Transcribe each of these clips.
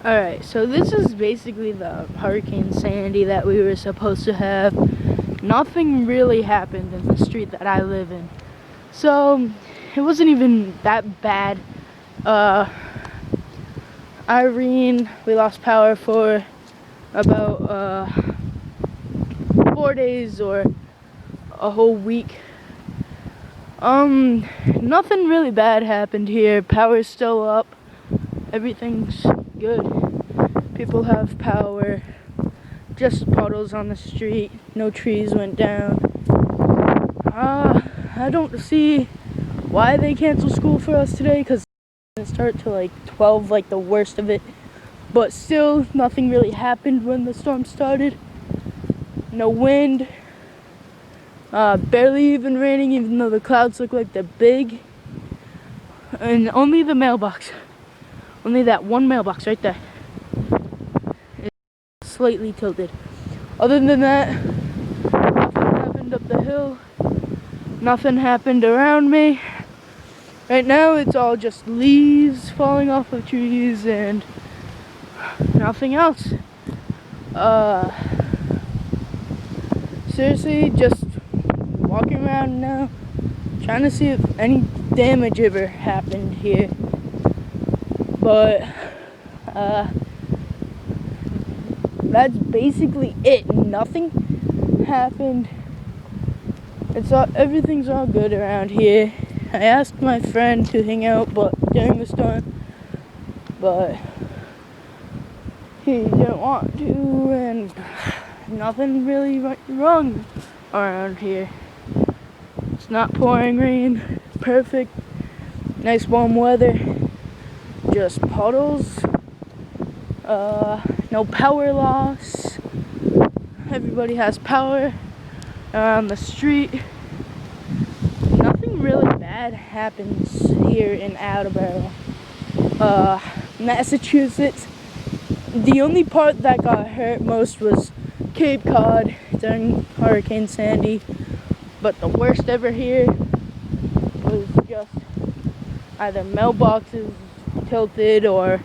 Alright, so this is basically the Hurricane Sandy that we were supposed to have. Nothing really happened in the street that I live in. So, it wasn't even that bad. Irene, we lost power for about 4 days or a whole week. Nothing really bad happened here. Power's still up. Everything's good. People have power. Just puddles on the street. No trees went down. I don't see why they canceled school for us today, because it start to like 12, like the worst of it. But still, nothing really happened when the storm started. No wind. Barely even raining, even though the clouds look like they're big. And only the mailbox. Only that one mailbox right there is slightly tilted. Other than that, nothing happened up the hill. Nothing happened around me. Right now, it's all just leaves falling off of trees and nothing else. Seriously, just walking around now, trying to see if any damage ever happened here. But that's basically it. Nothing happened. Everything's all good around here. I asked my friend to hang out during the storm, but he didn't want to, and nothing really wrong around here. It's not pouring rain. Perfect. Nice warm weather. Just puddles. No power loss. Everybody has power around the street. Nothing really bad happens here in Attleboro, Massachusetts. The only part that got hurt most was Cape Cod during Hurricane Sandy. But the worst ever here was just either mailboxes tilted or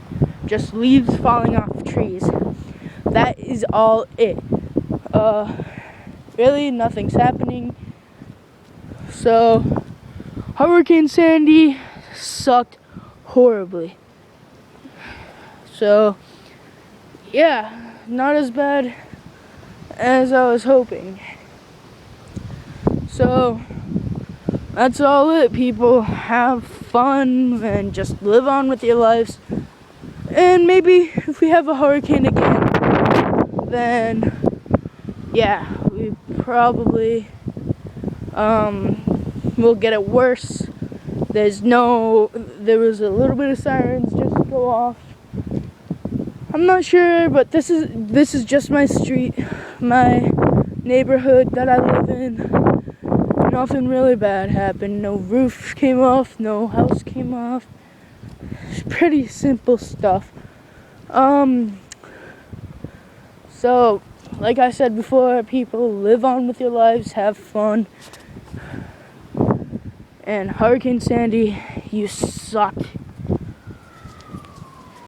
just leaves falling off trees. That is all it. Really nothing's happening. So Hurricane Sandy sucked horribly. So yeah, not as bad as I was hoping. So that's all it, people. Have fun and just live on with your lives. And maybe if we have a hurricane again, then yeah, we probably will get it worse. There was a little bit of sirens just go off. I'm not sure, but this is just my street, my neighborhood that I live in. Nothing really bad happened. No roof came off, no house came off. It's pretty simple stuff. So, like I said before, people, live on with your lives, have fun. And Hurricane Sandy, you sucked.